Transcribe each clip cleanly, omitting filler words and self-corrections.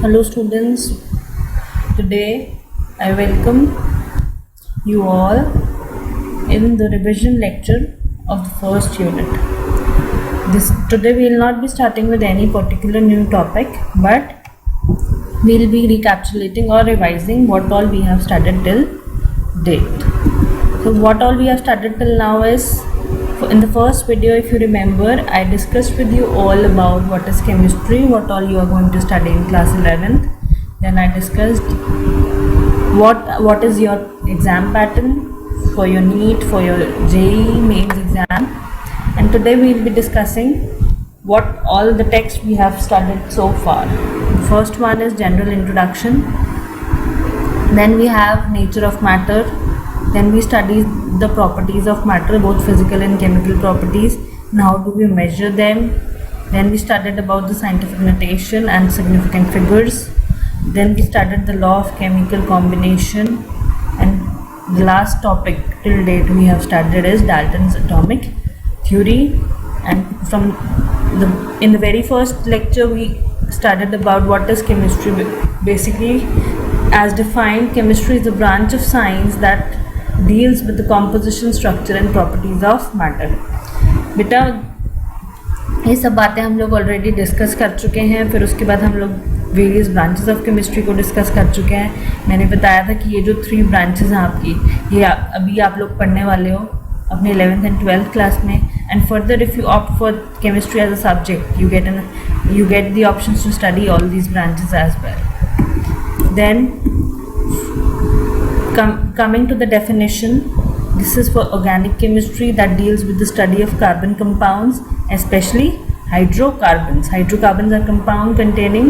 Hello students, today I welcome you all in the revision lecture of the first unit. Today we will not be starting with any particular new topic, but we will be recapitulating or revising what all we have studied till date. So what all we have studied till now is, in the first video, if you remember, I discussed with you all about what is chemistry, what all you are going to study in class 11th. Then I discussed what is your exam pattern for your NEET, for your JEE mains exam. And today we will be discussing what all the texts we have studied so far. The first one is general introduction. Then we have nature of matter. Then we study the properties of matter, both physical and chemical properties, and how do we measure them. Then we studied about the scientific notation and significant figures. Then we studied the law of chemical combination, and the last topic till date we have studied is Dalton's atomic theory. And in the very first lecture we studied about what is chemistry. Basically, as defined, chemistry is a branch of science that deals with the composition, structure and properties of matter. बेटा ये सब बातें हम लोग already discuss कर चुके हैं. फिर उसके बाद हम लोग वेरियस ब्रांचेस ऑफ केमिस्ट्री को डिस्कस कर चुके हैं. मैंने बताया था कि ये जो 3 ब्रांचेस हैं आपकी, ये अभी आप लोग पढ़ने वाले हो अपने 11th and 12th क्लास में. And further if you opt for chemistry as a subject, you get the options to study all these branches as well. Then coming to the definition, this is for organic chemistry that deals with the study of carbon compounds, especially hydrocarbons. Hydrocarbons are compound containing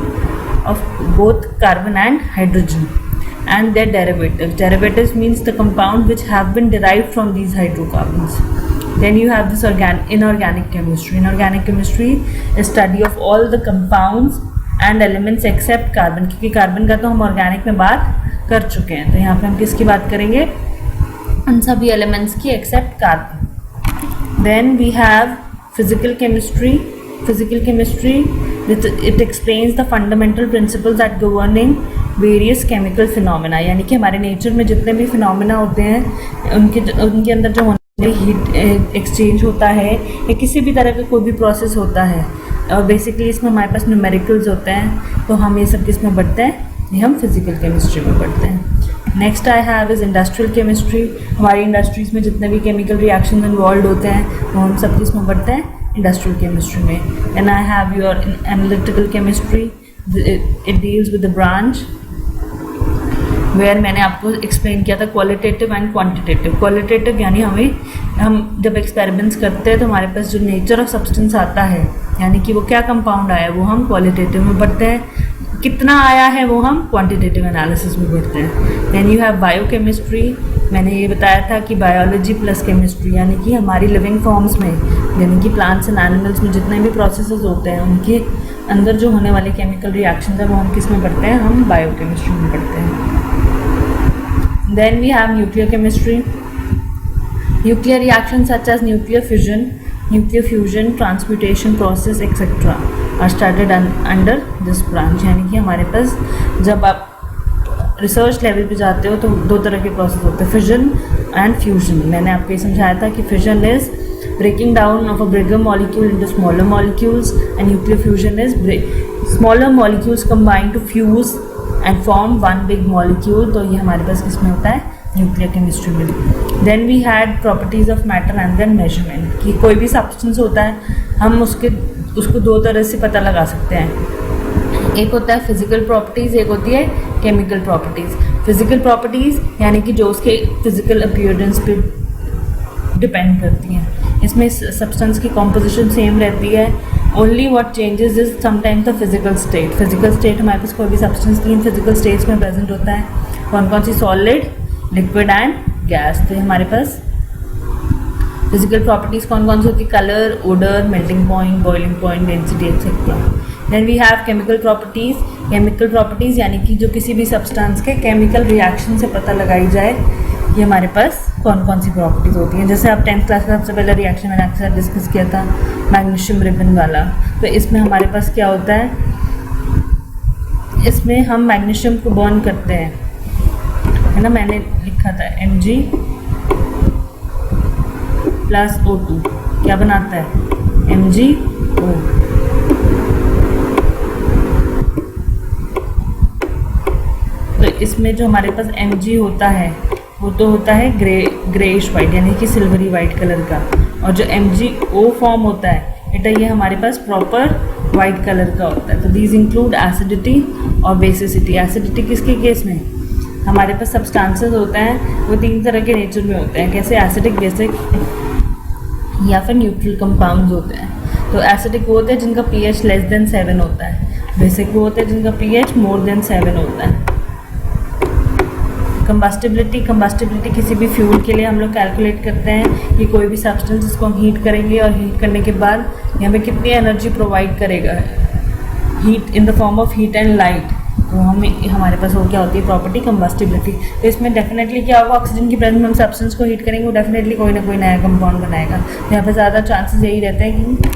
of both carbon and hydrogen and their derivatives. Derivatives means the compound which have been derived from these hydrocarbons. Then you have this inorganic chemistry. Inorganic chemistry is study of all the compounds and elements except carbon. क्योंकि carbon का तो हम organic में बात कर चुके हैं, तो यहाँ पे हम किसकी बात करेंगे? उन सभी एलिमेंट्स की except carbon. Then we have physical chemistry. Physical chemistry it explains the fundamental principles that governing various chemical phenomena. यानी कि हमारे नेचर में जितने भी फिनोमेना होते हैं उनके अंदर जो हीट एक्सचेंज होता है या किसी भी तरह का कोई भी प्रोसेस होता है, और बेसिकली इसमें हमारे पास न्यूमेरिकल्स होते हैं, तो हम ये सब किस में पढ़ते हैं? ये हम फिजिकल केमिस्ट्री में पढ़ते हैं. Next I have is industrial chemistry. हमारी इंडस्ट्रीज़ में जितने भी केमिकल रिएक्शन इन्वॉल्व होते हैं वो हम सब किस में पढ़ते हैं? इंडस्ट्रियल केमिस्ट्री में. And I have your analytical chemistry. It deals with the branch where मैंने आपको एक्सप्लेन किया था क्वालिटेटिव एंड क्वांटिटेटिव. क्वालिटेटिव यानी हम जब एक्सपेरिमेंट्स करते हैं तो हमारे पास जो नेचर ऑफ सब्सटेंस आता है, यानी कि वो क्या कंपाउंड आया है, वो हम क्वालिटेटिव में पढ़ते हैं. कितना आया है वो हम क्वांटिटेटिव एनालिसिस में पढ़ते हैं. Then you have biochemistry. मैंने ये बताया था कि बायोलॉजी प्लस केमिस्ट्री, यानी कि हमारी लिविंग फॉर्म्स में, यानी कि प्लांट्स एंड एनिमल्स में जितने भी प्रोसेसेस होते हैं उनके अंदर जो होने वाले केमिकल रिएक्शन है वो हम किस में पढ़ते हैं? हम बायोकेमिस्ट्री में पढ़ते हैं. Then we have nuclear chemistry. Nuclear reactions such as nuclear fusion, transmutation process, etc. are studied under this branch. यानी कि हमारे पास जब आप रिसर्च लेवल पे जाते हो तो 2 तरह के प्रोसेस होते हैं, फिजन एंड फ्यूजन. मैंने आपको ये समझाया था कि fission is breaking down of a bigger molecule into smaller molecules, and nuclear fusion is smaller molecules combine to fuse and form one big molecule. तो ये हमारे पास किस में होता है? न्यूक्लियर केमिस्ट्री में. Then we had properties of matter and then measurement. कि कोई भी सब्सटेंस होता है हम उसको 2 तरह से पता लगा सकते हैं. एक होता है फिजिकल प्रॉपर्टीज़, एक होती है केमिकल प्रॉपर्टीज़. फिजिकल प्रॉपर्टीज़ यानी कि जो उसके फिजिकल अपीयरेंस पे डिपेंड करती हैं. इसमें सब्सटेंस की कॉम्पोजिशन सेम रहती है. Only what changes is sometimes the physical state. Physical state हमारे पास कोई भी सब्सटेंस 3 फिजिकल स्टेट्स में प्रेजेंट होता है. कौन कौन सी? Solid, liquid and gas. तो हमारे पास फिजिकल प्रॉपर्टीज़ कौन कौन सी होती है? Colour, odour, melting point, boiling point, density etcetera. Then we have chemical properties. Chemical properties यानी कि जो किसी भी सब्सटेंस के केमिकल रिएक्शन से पता लगाई जाए, ये हमारे पास कौन कौन सी प्रॉपर्टीज़ होती हैं. जैसे आप 10th क्लास का सबसे पहले रिएक्शन मैंने आपके साथ डिस्कस किया था मैग्नीशियम रिबन वाला, तो इसमें हमारे पास क्या होता है? इसमें हम मैग्नीशियम को बर्न करते हैं, है ना, मैंने लिखा था Mg प्लस O2 क्या बनाता है, MgO। तो इसमें जो हमारे पास Mg होता है वो तो होता है ग्रेइश वाइट यानी कि सिल्वरी वाइट कलर का, और जो MgO फॉर्म होता है बेटा ये हमारे पास प्रॉपर वाइट कलर का होता है। तो दीज इंक्लूड एसिडिटी और बेसिसिटी। एसिडिटी किसके केस में, हमारे पास सब्सटेंसेस होते हैं वो 3 तरह के नेचर में होते हैं, कैसे, एसिडिक, बेसिक या फिर न्यूट्रल कंपाउंड्स होते हैं। तो एसिडिक वो होते हैं जिनका pH लेस देन 7 होता है, बेसिक वो होते हैं जिनका pH मोर देन 7 होता है। कंबस्टिबिलिटी किसी भी फ्यूल के लिए हम लोग कैलकुलेट करते हैं कि कोई भी सब्सटेंस जिसको हम हीट करेंगे और हीट करने के बाद ये हमें कितनी एनर्जी प्रोवाइड करेगा, heat in the form of heat and light. तो हमारे पास वो क्या होती है, प्रॉपर्टी कंबस्टिबिलिटी। तो इसमें डेफिनेटली क्या होगा, ऑक्सीजन की प्रेजेंस में हम सब्सटेंस को हीट करेंगे वो डेफिनेटली कोई ना कोई नया कंपाउंड बनाएगा। तो यहाँ पे ज़्यादा चांसेस यही रहते हैं कि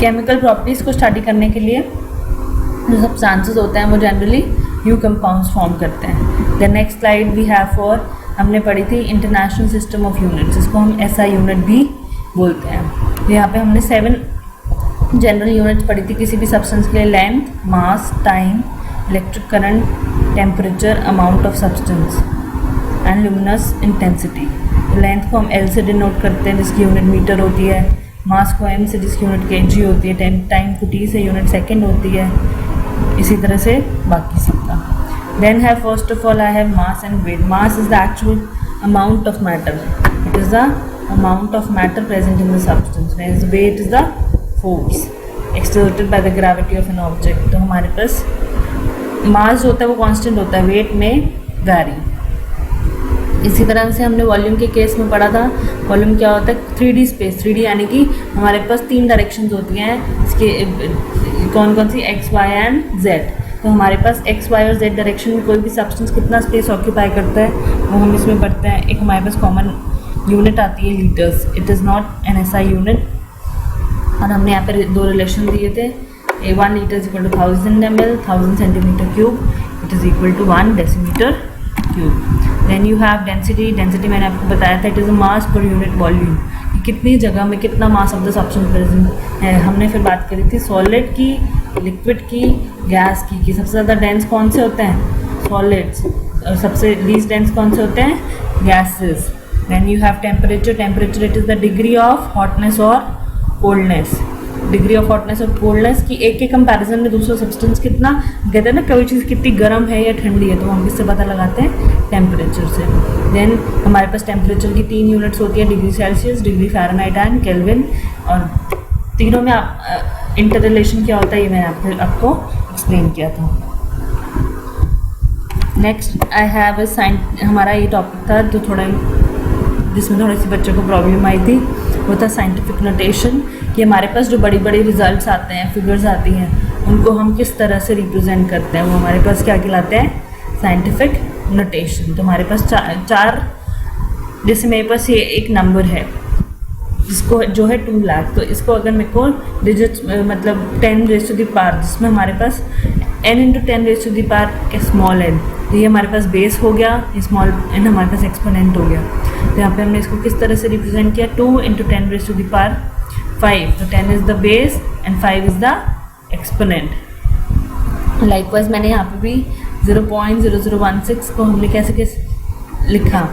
केमिकल प्रॉपर्टीज़ को स्टडी करने के लिए जो सब्सटेंसेस होते हैं वो जनरली न्यू कंपाउंड्स फॉर्म करते हैं। The next slide we have for, हमने पढ़ी थी इंटरनेशनल सिस्टम ऑफ यूनिट्स, जिसको हम SI यूनिट भी बोलते हैं। तो यहाँ पे हमने 7 जनरल यूनिट्स पढ़ी थी किसी भी सब्सटेंस के लिए, length, mass, time, electric current, temperature, amount of substance and luminous intensity. Length को हम L से डिनोट करते हैं जिसकी यूनिट मीटर होती है, मास को M से जिसकी यूनिट kg होती है, टाइम को T से यूनिट सेकेंड होती है, इसी तरह से बाकी सबका। देन है first of all I have mass and weight. Mass is the actual amount of matter, it is the amount of matter present in the substance, whereas weight is the force exerted by the gravity of an object. तो हमारे पास मास होता है वो constant होता है, wait में vary. इसी तरह से हमने वॉल्यूम के केस में पढ़ा था, वॉल्यूम क्या होता है, 3D स्पेस। 3D यानी कि हमारे पास 3 डायरेक्शंस होती हैं, इसके कौन कौन सी, X, Y एंड Z। तो हमारे पास X, Y और Z डायरेक्शन में कोई भी सब्सटेंस कितना स्पेस ऑक्यूपाई करता है वो हम इसमें पढ़ते हैं। एक हमारे पास कॉमन यूनिट आती है litres, it is not an SI unit. और हमने यहाँ पर 2 रिलेशन दिए थे, 1 litre is equal to 1000 ml, 1000 centimetre cube, it is equal to 1 decimetre cube. Then you have density. Density मैंने आपको बताया था, it is a mass per unit volume, कि कितनी जगह में कितना mass of the substance present है। हमने फिर बात करी थी सॉलिड की, लिक्विड की, गैस की, कि सबसे ज़्यादा डेंस कौन से होते हैं, सॉलिड्स, और सबसे लीस्ट डेंस कौन से होते हैं, gases. Then you have temperature. Temperature it is the degree of hotness और कोल्डनेस, डिग्री ऑफ हॉटनेस और कोल्डनेस की एक के कंपैरिजन में दूसरा सब्सटेंस कितना, कहते हैं ना कोई चीज़ कितनी गर्म है या ठंडी है, तो हम किससे पता लगाते हैं, टेम्परेचर से। देन हमारे पास टेम्परेचर की 3 यूनिट्स होती है, degree Celsius, degree Fahrenheit and kelvin. और तीनों में इंटर रिलेशन क्या होता है ये मैंने आपको एक्सप्लेन किया था। Next I have a science, हमारा ये टॉपिक था जो थोड़ा जिसमें थोड़ी सी बच्चों को प्रॉब्लम आई थी, वो था साइंटिफिक नोटेशन, कि हमारे पास जो बड़ी बड़ी रिजल्ट्स आते हैं, फिगर्स आती हैं, उनको हम किस तरह से रिप्रेजेंट करते हैं, वो हमारे पास क्या कहलाते हैं, साइंटिफिक नोटेशन। तो हमारे पास चार जैसे मेरे पास ये एक नंबर है जिसको जो है 2 लाख, तो इसको अगर मेरे को डिजिट्स मतलब 10 रेज़ टू द पावर, जिसमें हमारे पास n into 10 raise to the power small n, तो ये हमारे पास बेस हो गया, स्मॉल n हमारे पास एक्सपोनेंट हो गया। तो यहाँ पे हमने इसको किस तरह से रिप्रेजेंट किया, 2 into 10 raise to the power 5, तो 10 is the base and 5 is the exponent. Likewise मैंने यहाँ पे भी 0.0016 को हमने कैसे लिखा,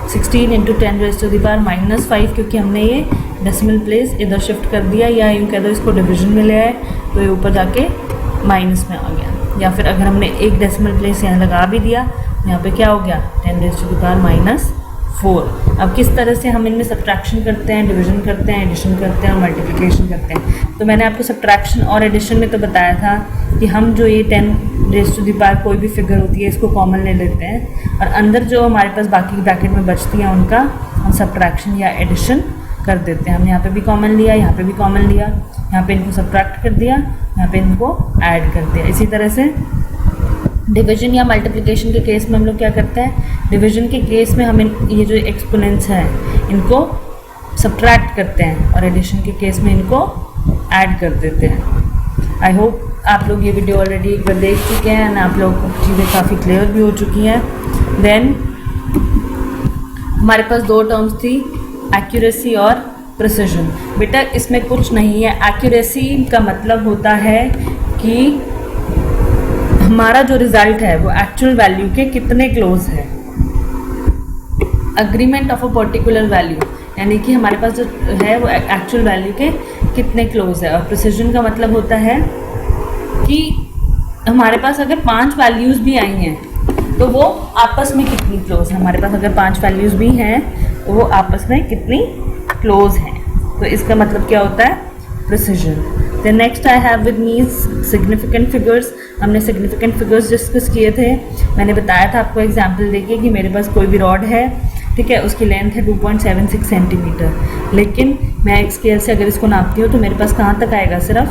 16 into 10 raise to the power -5, क्योंकि हमने ये डेसिमल प्लेस इधर शिफ्ट कर दिया, या यूँ कह दो इसको डिवीजन में ले आए, तो ये ऊपर जाके माइनस में आ गया। या फिर अगर हमने एक डेसिमल प्लेस यहाँ लगा भी दिया, यहाँ पे क्या हो गया, 10 रेज़ टू द पावर -4। अब किस तरह से हम इनमें सब्ट्रैक्शन करते हैं, डिवीजन करते हैं, एडिशन करते हैं और मल्टीप्लिकेशन करते हैं। तो मैंने आपको सब्ट्रैक्शन और एडिशन में तो बताया था कि हम जो ये 10 रेज़ टू द पावर कोई भी फिगर होती है इसको कॉमन ले लेते हैं, और अंदर जो हमारे पास बाकी ब्रैकेट में बचती हैं उनका हम सब्ट्रैक्शन या एडिशन कर देते हैं। हमने यहाँ पे भी कॉमन लिया, यहाँ पे भी कॉमन लिया, यहाँ पे इनको सब्ट्रैक्ट कर दिया, यहाँ पे इनको ऐड कर दिया। इसी तरह से डिवीजन या मल्टीप्लिकेशन के केस में हम लोग क्या करते हैं, डिवीजन के केस में हम ये जो एक्सपोनेंट्स हैं इनको सब्ट्रैक्ट करते हैं, और एडिशन के केस में इनको ऐड कर देते हैं। आई होप आप लोग ये वीडियो ऑलरेडी एक बार देख चुके हैं एंड आप लोगों को चीज़ें काफ़ी क्लियर भी हो चुकी हैं। देन हमारे पास दो टर्म्स थी, एक्यूरेसी और प्रिसिजन। बेटा इसमें कुछ नहीं है। एक्यूरेसी का मतलब होता है कि हमारा जो रिजल्ट है वो एक्चुअल वैल्यू के कितने क्लोज है। Agreement of a particular value यानी कि हमारे पास जो है वो एक्चुअल वैल्यू के कितने क्लोज है। और प्रिसिजन का मतलब होता है कि हमारे पास अगर 5 वैल्यूज़ भी आई हैं तो वो आपस में कितनी क्लोज है। हमारे पास अगर 5 वैल्यूज़ भी हैं तो वो आपस में कितनी क्लोज हैं। तो इसका मतलब क्या होता है, precision. The next I have with me significant figures. हमने सिग्निफिकेंट फिगर्स डिस्कस किए थे। मैंने बताया था आपको एग्जाम्पल देके कि मेरे पास कोई भी रॉड है, ठीक है, उसकी लेंथ है 2.76 सेंटीमीटर, लेकिन मैं एक स्केल से अगर इसको नापती हूँ तो मेरे पास कहाँ तक आएगा, सिर्फ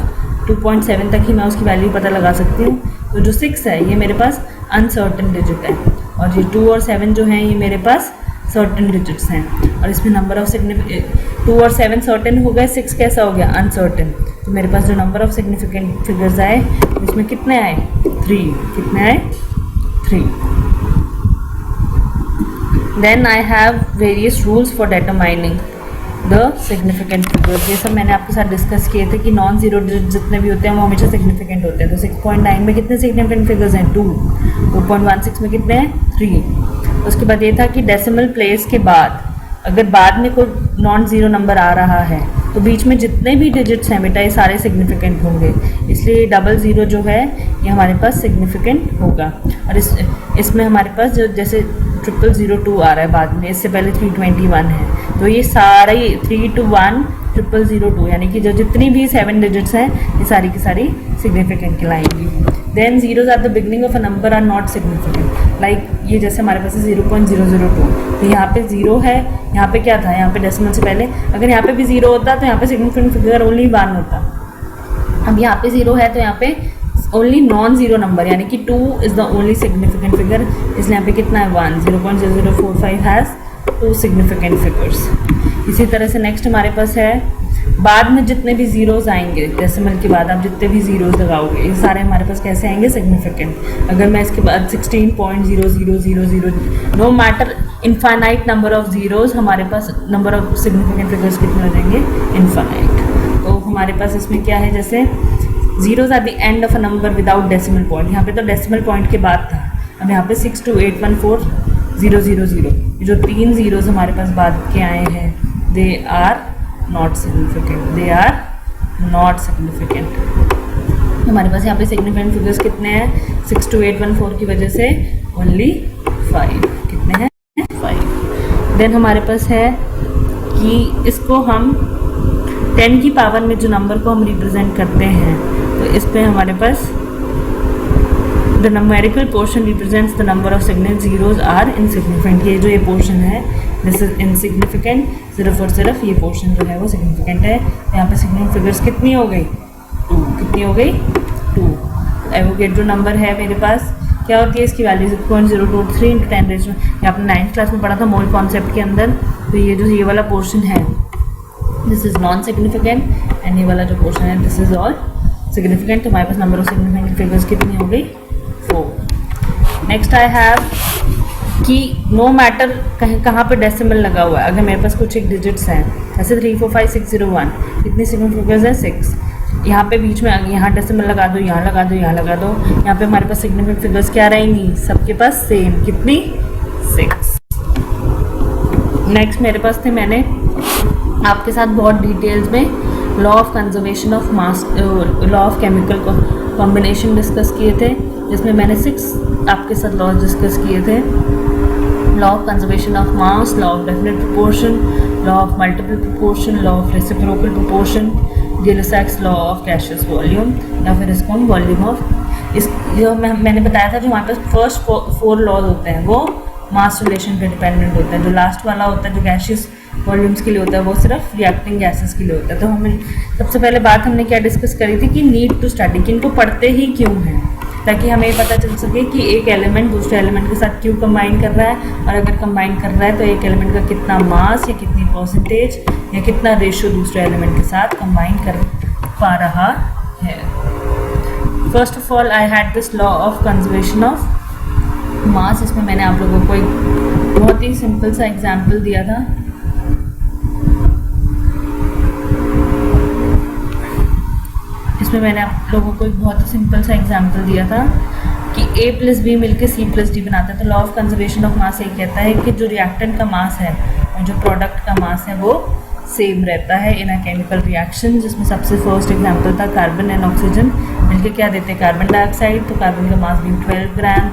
2.7 तक ही मैं उसकी वैल्यू पता लगा सकती हूँ। तो जो 6 है ये मेरे पास अनसर्टेन डिजिट है और ये 2 और 7 जो हैं ये मेरे पास सर्टेन डिजिट्स हैं। और इसमें नंबर ऑफ सिग्निफिकेंट 2 और 7 सर्टेन हो गए, 6 कैसा हो गया, अनसर्टेन। तो मेरे पास जो नंबर ऑफ सिग्निफिकेंट फिगर्स आए इसमें कितने आए, 3। कितने आए, 3। Then I have various rules for determining the significant figures. ये सब मैंने आपके साथ डिस्कस किए थे कि नॉन जीरो डिजिट जितने भी होते हैं वो हमेशा सिग्निफिकेंट होते हैं। तो 6.9 में कितने सिग्निफिकेंट फिगर्स हैं, 2। 2.16 में कितने हैं, 3। उसके बाद ये था कि डेसिमल प्लेस के बाद अगर बाद में कोई नॉन ज़ीरो नंबर आ रहा है तो बीच में जितने भी डिजिट्स हैं बेटा ये सारे सिग्निफिकेंट होंगे, इसलिए डबल ज़ीरो जो है ये हमारे पास सिग्निफिकेंट होगा। और इसमें हमारे पास जो जैसे 0002 आ रहा है बाद में, इससे पहले 321 है, तो ये सारा ही 321 0002 यानी कि जो जितनी भी 7 डिजिट्स हैं ये सारी की सारी सिग्निफिकेंट कहलाएंगी। Then zeros at the beginning of a number are not significant. Like ये जैसे हमारे पास 0.002, तो यहाँ पे 0 है, यहाँ पे क्या था, यहाँ पे डेसिमल से पहले अगर यहाँ पे भी 0 होता तो यहाँ पे सिग्निफिकेंट फिगर ओनली 1 होता। अब यहाँ पे 0 है तो यहाँ पे ओनली नॉन ज़ीरो नंबर यानी कि 2 is the only significant figure, इसलिए यहाँ पे कितना है, 1। 0.0045 हैज़ 2 सिग्निफिकेंट फिगर्स। इसी तरह से नेक्स्ट हमारे पास है बाद में जितने भी ज़ीरोज़ आएंगे, डेसिमल के बाद आप जितने भी ज़ीरोज़ लगाओगे ये सारे हमारे पास कैसे आएंगे, सिग्निफिकेंट। अगर मैं इसके बाद 16.0000 no matter infinite number of zeros, हमारे पास नंबर ऑफ सिग्निफिकेंट फिगर्स कितने हो जाएंगे, इनफाइनाइट। तो हमारे पास इसमें क्या है, जैसे zeros at the end of a number without decimal point, यहाँ पे तो डेसिमल पॉइंट के बाद था, अब यहाँ पे 62814,000, जो 3 ज़ीरोज़ हमारे पास बाद के आए हैं they are not significant, they are not significant. हमारे पास यहाँ पे सिग्निफिकेंट फिगर्स कितने हैं, 62814 की वजह से ओनली 5। कितने हैं, 5। देन हमारे पास है कि इसको हम 10 की पावर में जो नंबर को हम रिप्रेजेंट करते हैं तो इस पर हमारे पास the numerical portion represents the number of significant zeros are insignificant. ये जो ये पोर्शन है दिस इज इनसिग्निफिकेंट, सिर्फ और सिर्फ ये पोर्शन जो है वो सिग्निफिकेंट है। यहाँ पे सिग्निफिकेंट फिगर्स कितनी हो गई, 2। कितनी हो गई, 2। एवोगेड्रो नंबर है मेरे पास, क्या होती है इसकी वैल्यू 0.023 × 10⁻⁻⁻⁻⁻⁻⁻⁻⁻⁻⁻⁻⁻⁻⁻⁻⁻⁻⁻⁻⁻⁻⁻⁻⁻⁻⁻⁻⁻⁻⁻⁻⁻⁻⁻⁻⁻⁻⁻⁻⁻⁻⁻⁻⁻⁻⁻⁻⁻⁻⁻⁻⁻⁻⁻⁻⁻⁻⁻⁻⁻⁻⁻⁻⁻⁻⁻⁻⁻⁻⁻⁻⁻⁻⁻⁻⁻⁻⁻⁻⁻⁻दिस इज नॉन सिग्निफिकेंट एंड ये वाला जो पोर्शन है दिस इज ऑल सिग्निफिकेंट। तो हमारे पास नंबर ऑफ सिग्निफिकेंट फिगर्स कितनी हो गई, 4। नेक्स्ट आई हैव कि नो मैटर कहाँ पे डेसिमल लगा हुआ है, अगर मेरे पास कुछ एक डिजिट्स हैं जैसे 345,601, कितनी सिग्निफिकेंट फिगर्स है, 6। यहाँ पे बीच में यहाँ डेसिमल लगा दो, यहाँ लगा दो, यहाँ लगा दो, यहाँ पे हमारे पास सिग्निफिकेंट फिगर्स क्या रहेंगी, सबके पास सेम, कितनी, 6। नेक्स्ट मेरे पास थे, मैंने आपके साथ बहुत डिटेल्स में law of conservation of mass, law of chemical combination discuss किए थे, जिसमें मैंने 6 आपके साथ लॉज डिस्कस किए थे। Law of conservation of mass, law of definite proportion, law of multiple proportion, law of reciprocal proportion, Gay Lussac's law of gaseous volume, या फिर इसको हम वॉल्यूम ऑफ, इस जो मैंने बताया था जो हमारे पास फर्स्ट 4 लॉज होते हैं वो मास रिलेशन पे डिपेंडेंट होता है, जो लास्ट वाला होता है जो गैसियस वॉल्यूम्स के लिए होता है वो सिर्फ रिएक्टिंग गैसेस के लिए होता है। तो हमें सबसे पहले बात हमने क्या डिस्कस करी थी कि नीड टू स्टडी, कि इनको पढ़ते ही क्यों हैं, ताकि हमें पता चल सके कि एक एलिमेंट दूसरे एलिमेंट के साथ क्यों कंबाइन कर रहा है, और अगर कंबाइन कर रहा है तो एक एलिमेंट का कितना मास या कितनी परसेंटेज या कितना रेशियो दूसरे एलिमेंट के साथ कंबाइन कर पा रहा है। First of all I had this law of conservation of मास। इसमें मैंने आप लोगों को एक बहुत ही सिंपल सा एग्जाम्पल दिया था। इसमें मैंने आप लोगों को एक बहुत ही सिंपल सा एग्जाम्पल दिया था कि A प्लस बी मिलकर C प्लस डी बनाता है। तो लॉ ऑफ कंजर्वेशन ऑफ मास ये कहता है कि जो रिएक्टेंट का मास है और जो प्रोडक्ट का मास है वो सेम रहता है इन अ केमिकल रिएक्शन, जिसमें सबसे फर्स्ट एग्जांपल था कार्बन एंड ऑक्सीजन मिलके क्या देते हैं, कार्बन डाइऑक्साइड। तो कार्बन का मास भी 12 ग्राम,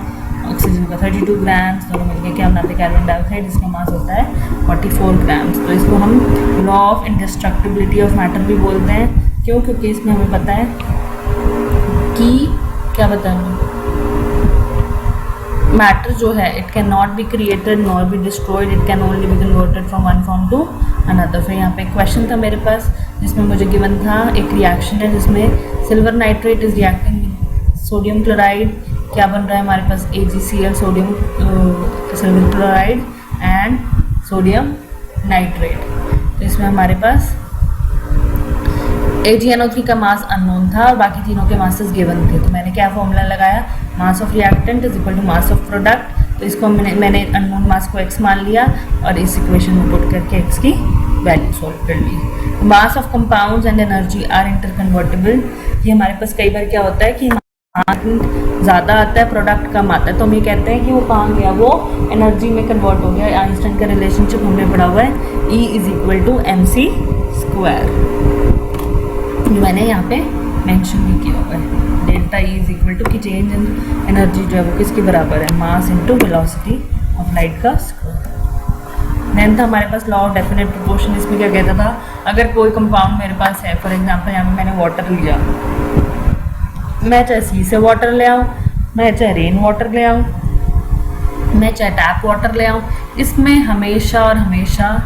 ऑक्सीजन का 32 ग्राम्स, दोनों मिलके क्या बनाते हैं, कार्बन डाइऑक्साइड, जिसका मास होता है 44 ग्राम्स। तो इसको हम लॉ ऑफ इंडेस्ट्रक्टिबिलिटी ऑफ मैटर भी बोलते हैं। क्यों? क्योंकि इसमें हमें पता है कि क्या बताएं, मैटर जो है it can not be created nor be destroyed, it can only be converted from one form to another. फिर यहाँ पे एक क्वेश्चन था मेरे पास जिसमें मुझे गिवन था एक रिएक्शन है जिसमें silver nitrate is reacting with sodium chloride. क्या बन रहा है हमारे पास, AgCl, sodium silver chloride and sodium nitrate. तो इसमें हमारे पास AgNO3 का मास अननोन था और बाकी तीनों के मासेस गिवन थे। तो मैंने क्या फॉर्मूला लगाया, mass of reactant is equal to mass of product. तो इसको मैंने अननोन मास को x मान लिया और इस इक्वेशन में पुट करके x की वैल्यू सॉल्व कर ली। Mass of compounds and energy are interconvertible. ये हमारे पास कई बार क्या होता है कि मास ज़्यादा आता है, प्रोडक्ट कम आता है, तो हम ये कहते हैं कि वो कहाँ गया, वो एनर्जी में कन्वर्ट हो गया। आइंस्टाइन का रिलेशनशिप हमने पढ़ा हुआ है, E is equal to mc²। मैंने यहाँ पे मेंशन भी किया हुआ है, delta E is equal to की चेंज इन एनर्जी जो है वो किसके बराबर है, mass into velocity of light का स्क्वायर। देन था हमारे पास लॉ ऑफ डेफिनेट प्रोपोर्शन। इसमें क्या कहता था, अगर कोई कंपाउंड मेरे पास है, फॉर एग्जांपल यहाँ पे मैंने वाटर लिया, मैं चाहे सी से वाटर ले आऊँ, मैं चाहे रेन वाटर ले आऊँ, मैं चाहे टैप वाटर ले आऊँ, इसमें हमेशा और हमेशा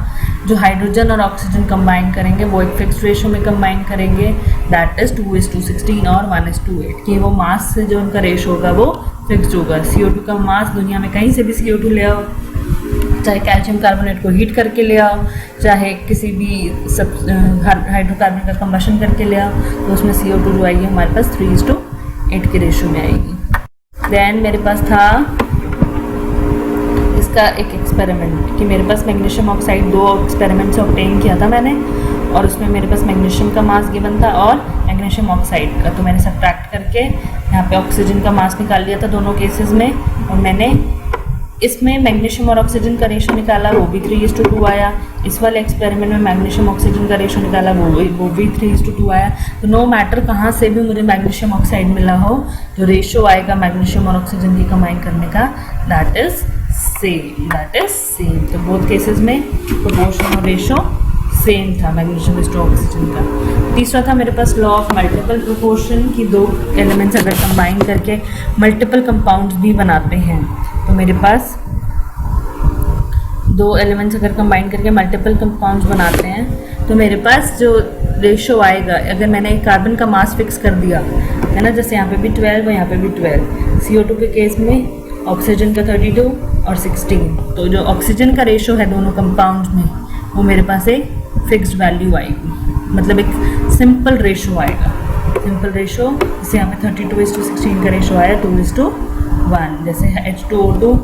जो हाइड्रोजन और ऑक्सीजन कंबाइन करेंगे वो एक फिक्स रेशो में कंबाइन करेंगे, दैट इज 2:16 और 1:8 कि वो मास से जो उनका रेशो होगा वो फिक्स होगा। CO2 का मास दुनिया में कहीं से भी CO2 ले आओ, चाहे कैल्शियम कार्बोनेट को हीट करके ले आओ, चाहे किसी भी सब हाइड्रोकार्बन का कंबशन करके ले आओ, तो उसमें CO2 जो आएगी हमारे पास 3:8 के रेशो में आएगी। देन मेरे पास था इसका एक एक्सपेरिमेंट कि मेरे पास मैग्नीशियम ऑक्साइड 2 एक्सपेरिमेंट से ऑब्टेन किया था मैंने, और उसमें मेरे पास मैग्नीशियम का मास गिवन था और मैग्नीशियम ऑक्साइड का। तो मैंने सब्ट्रैक्ट करके यहाँ पे ऑक्सीजन का मास निकाल लिया था दोनों केसेस में, और मैंने इसमें मैग्नीशियम और ऑक्सीजन का रेशो निकाला, वो भी 3:2 आया। इस वाले एक्सपेरिमेंट में मैग्नीशियम ऑक्सीजन का रेशो निकाला, वो भी 3:2 आया। तो नो मैटर कहाँ से भी मुझे मैग्नीशियम ऑक्साइड मिला हो, जो रेशो आएगा मैग्नीशियम और ऑक्सीजन की कंबाइन करने का, दैट इज सेम। तो बोथ केसेस में प्रोपोर्शन और रेशो सेम था मैग्नीशियम इज टू ऑक्सीजन का। तीसरा था मेरे पास लॉ ऑफ मल्टीपल प्रोपोर्शन की 2 एलिमेंट्स अगर कंबाइन करके मल्टीपल कंपाउंड्स भी बनाते हैं, तो मेरे पास 2 एलिमेंट्स अगर कंबाइन करके मल्टीपल कंपाउंड्स बनाते हैं, तो मेरे पास जो रेशो आएगा, अगर मैंने कार्बन का मास फिक्स कर दिया है ना, जैसे यहाँ पे भी 12 और यहाँ पे भी 12, CO2 के केस में ऑक्सीजन का 32 और 16, तो जो ऑक्सीजन का रेशो है दोनों कंपाउंड्स में वो मेरे पास एक फिक्स्ड वैल्यू आएगी, मतलब एक सिंपल रेशो आएगा। सिंपल रेशो जैसे यहाँ पे 32:16 का रेशो आया 2:1। जैसे H2O2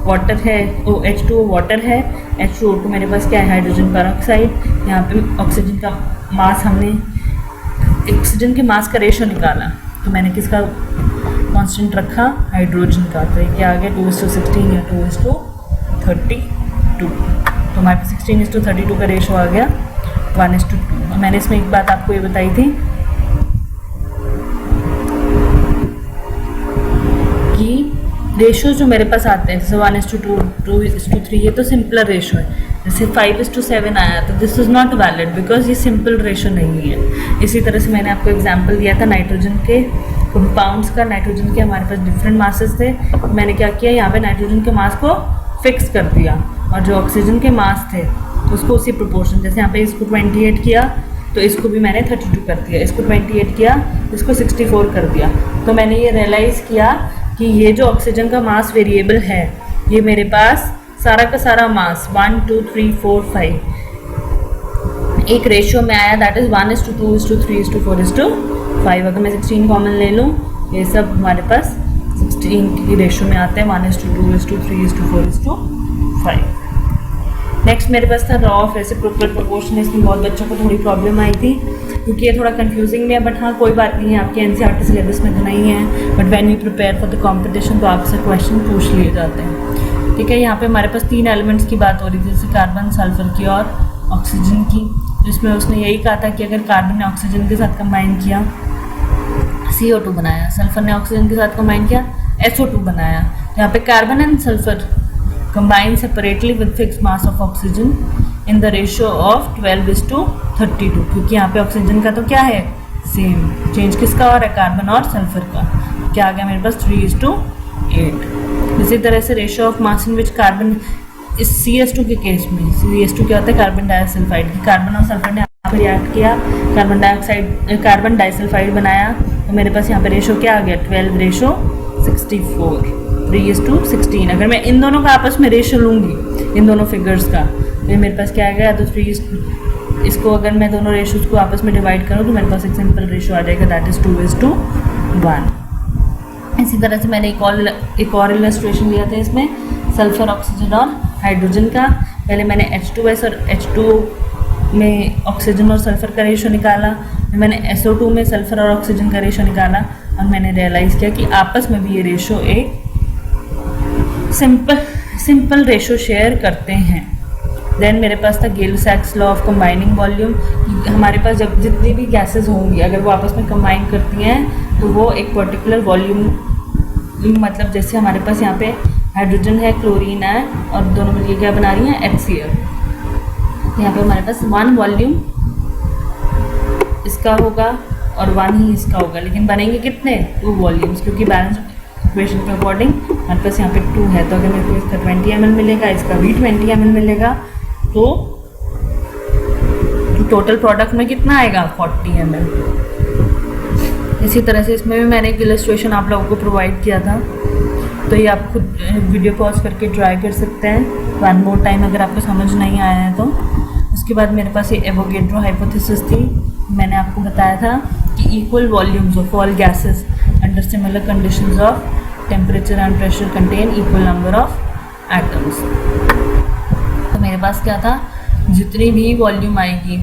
वाटर है, H2O वाटर है, H2O2 मेरे पास क्या है, हाइड्रोजन पेरोक्साइड। यहाँ पे ऑक्सीजन का मास, हमने ऑक्सीजन के मास का रेशो निकाला, तो मैंने किसका कांस्टेंट रखा, हाइड्रोजन का। तो ये क्या आ गया 2:16 या 2:32। तो हमारे पास 16:32 का रेशो आ गया 1:2। मैंने इसमें एक बात आपको ये बताई थी कि रेशो जो मेरे पास आते हैं जैसे 1:2, 2:3, ये तो सिंपलर रेशो है। जैसे 5:7 आया तो this is not valid because ये सिंपल रेशो नहीं है। इसी तरह से मैंने आपको एग्जांपल दिया था नाइट्रोजन के कंपाउंड्स का। नाइट्रोजन के हमारे पास डिफरेंट मासेस थे, तो मैंने क्या किया, यहाँ पे नाइट्रोजन के मास को फिक्स कर दिया, और जो ऑक्सीजन के मास थे उसको उसी प्रोपोर्शन, जैसे यहाँ पे इसको 28 किया तो इसको भी मैंने 32 कर दिया, इसको 28 किया, इसको 64 कर दिया। तो मैंने ये रियलाइज़ किया कि ये जो ऑक्सीजन का मास वेरिएबल है, ये मेरे पास सारा का सारा मास 1, 2, 3, 4, 5 एक रेशियो में आया, दैट इज़ 1:2, 3:4, 5। अगर मैं 16 कॉमन ले लूँ ये सब हमारे पास 16 की रेशो में आते हैं, 1:2:3:4:5। नेक्स्ट मेरे पास था लॉ ऑफ रेसिप्रोकल प्रोपोर्शन। इसमें बहुत बच्चों को थोड़ी प्रॉब्लम आई थी क्योंकि ये थोड़ा कंफ्यूजिंग भी है, बट हाँ कोई बात नहीं है, आपके एनसीईआरटी सिलेबस में तो नहीं है, but when you prepare for the competition तो आपसे क्वेश्चन पूछ लिए जाते हैं। ठीक है, यहाँ पे हमारे पास 3 एलिमेंट्स की बात हो रही थी, जैसे कार्बन, सल्फर की और ऑक्सीजन की, जिसमें उसने यही कहा था कि अगर कार्बन ने ऑक्सीजन के साथ कंबाइन किया CO2 बनाया, सल्फर ने ऑक्सीजन के साथ कंबाइन किया SO2 बनाया। यहाँ पे carbon and sulphur combine separately with fixed mass of oxygen in the ratio of 12:32, क्योंकि यहाँ पे ऑक्सीजन का तो क्या है सेम, चेंज किसका और है कार्बन और सल्फर का, क्या आ गया मेरे पास 3:8। इसी तरह से ratio of mass in which carbon, इस CS2 के केस में CS2 क्या होता है कार्बन डाइसल्फाइड, कार्बन और सल्फर ने यहाँ पर रिएक्ट किया, कार्बन डाइसल्फाइड बनाया, तो मेरे पास यहाँ पे रेशियो क्या आ गया 12:64, 3:16। अगर मैं इन दोनों का आपस में रेशियो लूँगी इन दोनों फिगर्स का, तो मेरे पास क्या आएगा, तो 3 इसको अगर मैं दोनों रेशियोज को आपस में डिवाइड करूँ तो मेरे पास एक सिंपल रेशियो आ जाएगा, दैट इज़ 2:1। इसी तरह से मैंने एक और इलस्ट्रेशन लिया था इसमें सल्फर, ऑक्सीजन और हाइड्रोजन का। पहले मैंने H2S और H2 में ऑक्सीजन और सल्फर का रेशियो निकाला, मैंने SO2 में सल्फर और ऑक्सीजन का रेशियो निकाला, और मैंने रियलाइज़ किया कि आपस में भी ये रेशियो एक सिंपल रेशो शेयर करते हैं। देन मेरे पास था गिल-सैक्स लॉ ऑफ कंबाइनिंग वॉल्यूम। हमारे पास जब जितनी भी गैसेस होंगी अगर वो आपस में कंबाइन करती हैं तो वो एक पर्टिकुलर वॉल्यूम, मतलब जैसे हमारे पास यहाँ पे हाइड्रोजन है, क्लोरीन है, और दोनों मिलकर क्या बना रही हैं HCl। यहाँ पे हमारे पास 1 वॉल्यूम इसका होगा और 1 ही इसका होगा, लेकिन बनेंगे कितने 2 वॉल्यूम्स, क्योंकि बैलेंस इक्वेशन के अकॉर्डिंग हमारे पास यहाँ पे 2 है, तो अगर मेरे को इसका 20 ml मिलेगा, इसका भी 20 ml मिलेगा, तो टोटल प्रोडक्ट में कितना आएगा 40 ml। इसी तरह से इसमें भी मैंने एक इलस्ट्रेशन आप लोगों को प्रोवाइड किया था, तो ये आप खुद वीडियो पॉज करके ट्राई कर सकते हैं 1 more टाइम अगर आपको समझ नहीं आया है तो। उसके बाद मेरे पास ये एवोगेड्रो हाइपोथेसिस थी। मैंने आपको बताया था कि equal volumes of all gases under similar conditions of temperature and pressure contain equal number of atoms. तो मेरे पास क्या था, जितनी भी वॉल्यूम आएगी,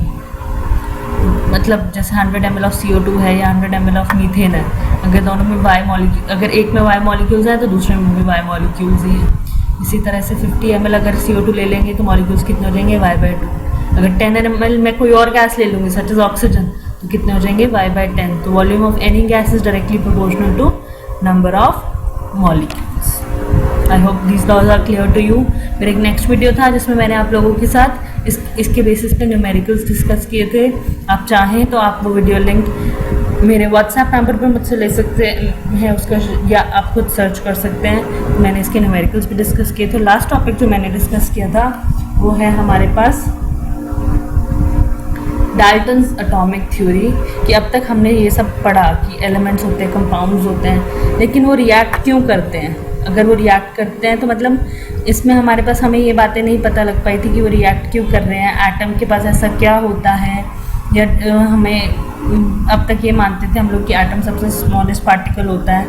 मतलब जैसे 100 ml ऑफ CO2 है या 100 ml ऑफ मीथेन है, अगर दोनों में वाई मॉलिक्यूल, अगर एक में वाई मॉलिक्यूल्स है तो दूसरे में भी वाई मॉलिक्यूल्स ही है। इसी तरह से 50 ml अगर CO2 ले लेंगे तो मॉलिक्यूल्स कितने हो जाएंगे y/2। अगर 10 ml में कोई और गैस ले लूँगी सच एज ऑक्सीजन, तो कितने हो जाएंगे y/10। तो volume of any gas is directly proportional to number of molecules. I hope these laws are clear to you. मेरा एक नेक्स्ट वीडियो था जिसमें मैंने आप लोगों के साथ इसके बेसिस पे न्यूमेरिकल्स डिस्कस किए थे। आप चाहें तो आप वो वीडियो लिंक मेरे व्हाट्सएप नंबर पर मुझसे ले सकते हैं उसका, या आप खुद सर्च कर सकते हैं। मैंने इसके न्यूमेरिकल्स भी डिस्कस किए थे। लास्ट टॉपिक जो मैंने डिस्कस किया था वो है हमारे पास डाल्टन्स एटॉमिक थ्योरी, कि अब तक हमने ये सब पढ़ा कि एलिमेंट्स होते हैं, कंपाउंड्स होते हैं, लेकिन वो रिएक्ट क्यों करते हैं। अगर वो रिएक्ट करते हैं तो मतलब इसमें हमारे पास हमें ये बातें नहीं पता लग पाई थी कि वो रिएक्ट क्यों कर रहे हैं, एटम के पास ऐसा क्या होता है, या हमें अब तक ये मानते थे हम लोग कि एटम सबसे स्मॉलेस्ट पार्टिकल होता है,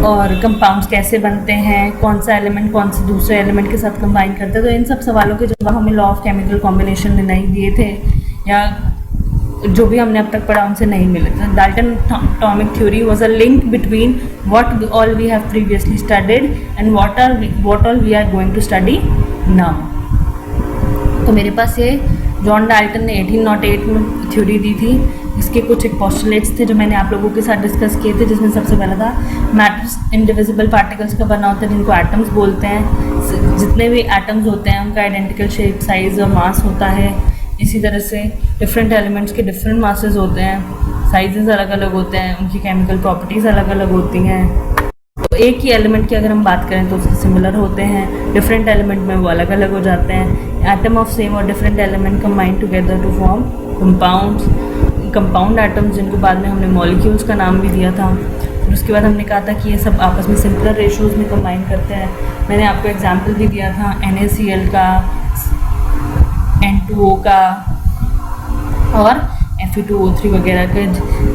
और कंपाउंड्स कैसे बनते हैं, कौन सा एलिमेंट कौन से दूसरे एलिमेंट के साथ कंबाइन करते हैं। तो इन सब सवालों के जवाब हमें लॉ ऑफ केमिकल कॉम्बिनेशन ने नहीं दिए थे, या जो भी हमने अब तक पढ़ा उनसे नहीं मिले थे। Dalton atomic theory was a link between what all we have previously studied and what all we are going to study now. तो मेरे पास ये जॉन डाल्टन ने 1808 में थ्योरी दी थी। इसके कुछ एक पोस्टुलेट्स थे जो मैंने आप लोगों के साथ डिस्कस किए थे, जिसमें सबसे पहला था मैटर्स इंडिविजिबल पार्टिकल्स का बना होता है जिनको एटम्स बोलते हैं। जितने भी एटम्स होते हैं उनका आइडेंटिकल शेप, साइज और मास होता है। इसी तरह से डिफरेंट एलिमेंट्स के डिफरेंट मासेस होते हैं, साइजेस अलग अलग होते हैं, उनकी केमिकल प्रॉपर्टीज़ अलग अलग होती हैं। तो एक ही एलिमेंट की अगर हम बात करें तो उसके सिमिलर होते हैं, डिफरेंट एलिमेंट में वो अलग अलग हो जाते हैं। एटम ऑफ सेम और different element combine together to form compounds, compound atoms, जिनको बाद में हमने मॉलिक्यूल्स का नाम भी दिया था। फिर उसके बाद हमने कहा था कि ये सब आपस में सिंपलर रेशोज़ में कंबाइन करते हैं। मैंने आपको एग्जाम्पल भी दिया था NaCl का, N2O का और H2O3 वगैरह का,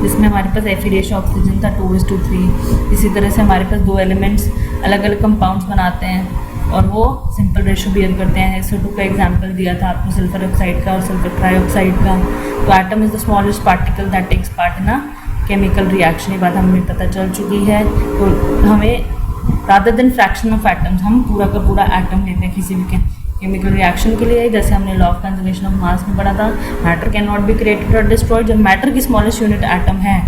जिसमें हमारे पास Fe रेशो ऑक्सीजन था 2:3। इसी तरह से हमारे पास दो एलिमेंट्स अलग अलग कंपाउंड्स बनाते हैं और वो सिंपल रेशो बियर करते हैं। SO2 का एग्जांपल दिया था आपको सल्फर ऑक्साइड का और सल्फर ट्राईऑक्साइड का। तो atom is the smallest particle that takes part in a chemical reaction, ये बात हमें पता चल चुकी है। तो हमें rather than fraction of atoms, हम पूरा का पूरा एटम लेते हैं किसी भी केमिकल रिएक्शन के लिए। जैसे हमने law of conservation of mass में पढ़ा था, matter can not be created और डिस्ट्रॉयड। जब मैटर की स्मॉलेस्ट यूनिट एटम है,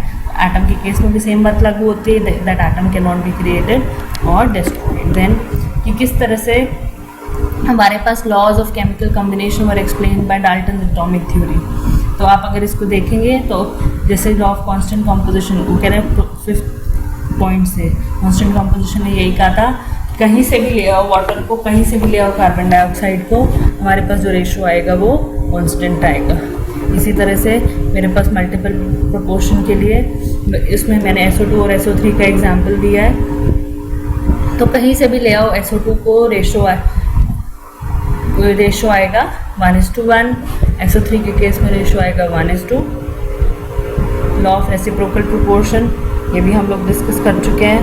एटम के केस में भी सेम बात लागू होती है, that atom can not be created और डिस्ट्रॉयड। देन कि किस तरह से हमारे पास laws of chemical combination were explain by Dalton atomic theory. तो आप अगर इसको देखेंगे तो जैसे लॉ ऑफ कांस्टेंट कॉम्पोजिशन, वो कह रहे हैं 5th पॉइंट से कांस्टेंट कॉम्पोजिशन ने यही कहा था, कहीं से भी ले आओ वाटर को, कहीं से भी ले आओ कार्बन डाइऑक्साइड को, हमारे पास जो रेशो आएगा वो कांस्टेंट आएगा। इसी तरह से मेरे पास मल्टीपल प्रोपोर्शन के लिए इसमें मैंने SO2 और SO3 का एग्जांपल दिया है। तो कहीं से भी ले आओ SO2 को रेशो आएगा 1:1, SO3 के केस में रेशो आएगा 1:2। लॉ ऑफ रेसिप्रोकल प्रोपोर्शन ये भी हम लोग डिस्कस कर चुके हैं।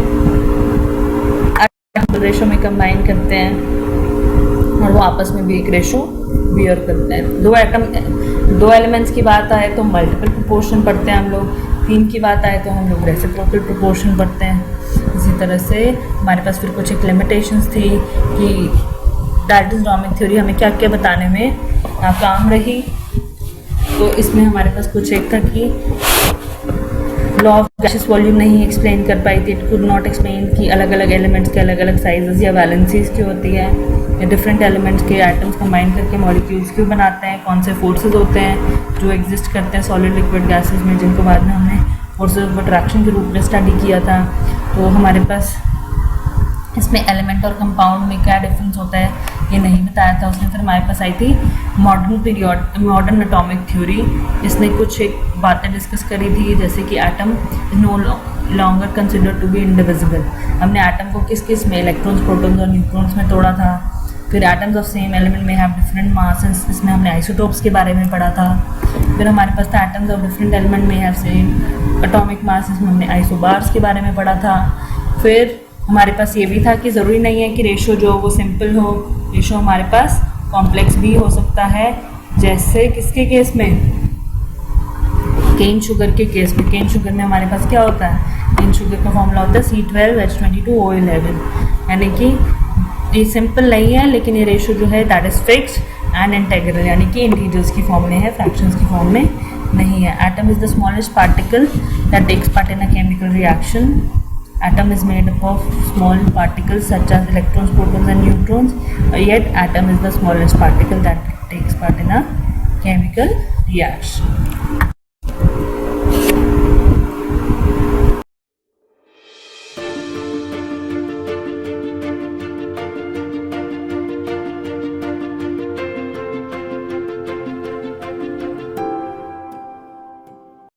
रेशो में कंबाइन करते हैं और वो आपस में भी एक रेशो बियर करते हैं। दो एलिमेंट्स की बात आए तो मल्टीपल प्रोपोर्शन पढ़ते हैं हम लोग, 3 की बात आए तो हम लोग रेसिप्रोकल प्रोपोर्शन पढ़ते हैं। इसी तरह से हमारे पास फिर कुछ एक लिमिटेशंस थी कि डाल्टन एटॉमिक थ्योरी हमें क्या क्या बताने में नाकाम रही। तो इसमें हमारे पास कुछ एक था कि लॉ ऑफ गैसियस वॉल्यूम नहीं एक्सप्लेन कर पाई थी, इट कुड नॉट एक्सप्लेन कि अलग अलग एलिमेंट्स के अलग अलग साइजेस या वैलेंसीज की होती है, या डिफरेंट एलिमेंट्स के एटम्स कंबाइन करके मॉलिक्यूल्स क्यों बनाते हैं, कौन से फोर्सेस होते हैं जो एग्जिस्ट करते हैं सॉलिड लिक्विड गैसेस में, जिनको बाद में हमने फोर्सेस ऑफ अट्रैक्शन के रूप में स्टडी किया था। तो हमारे पास इसमें एलिमेंट और कंपाउंड में क्या डिफरेंस होता है ये नहीं बताया था उसने। फिर हमारे पास आई थी मॉडर्न एटॉमिक थ्योरी, इसने कुछ एक बातें डिस्कस करी थी, जैसे कि atom is no longer considered to be indivisible. हमने एटम को किस किस में, इलेक्ट्रॉन्स, प्रोटॉन्स और न्यूट्रॉन्स में तोड़ा था। फिर एटम्स ऑफ सेम एलिमेंट में हैव डिफरेंट मासेस, इसमें हमने आइसोटोप्स के बारे में पढ़ा था। फिर हमारे पास था एटम्स ऑफ डिफरेंट एलिमेंट में हैव सेम एटॉमिक मास, इसमें हमने आइसोबार्स के बारे में पढ़ा था। फिर हमारे पास ये भी था कि ज़रूरी नहीं है कि रेशो जो वो सिंपल हो, रेशो हमारे पास कॉम्प्लेक्स भी हो सकता है। जैसे किसके केस में, केन शुगर के केस में। केन शुगर में हमारे पास क्या होता है, केन शुगर का फॉर्मूला होता है C12H22O11, यानी कि ये सिंपल नहीं है, लेकिन ये रेशो जो है that is fixed and integral, यानी कि इंटीजर्स की फॉर्म में है, फ्रैक्शंस की फॉर्म में नहीं है। Atom is the smallest particle that takes part in a chemical reaction. Atom is made up of small particles such as electrons, protons and neutrons, yet atom is the smallest particle that takes part in a chemical reaction.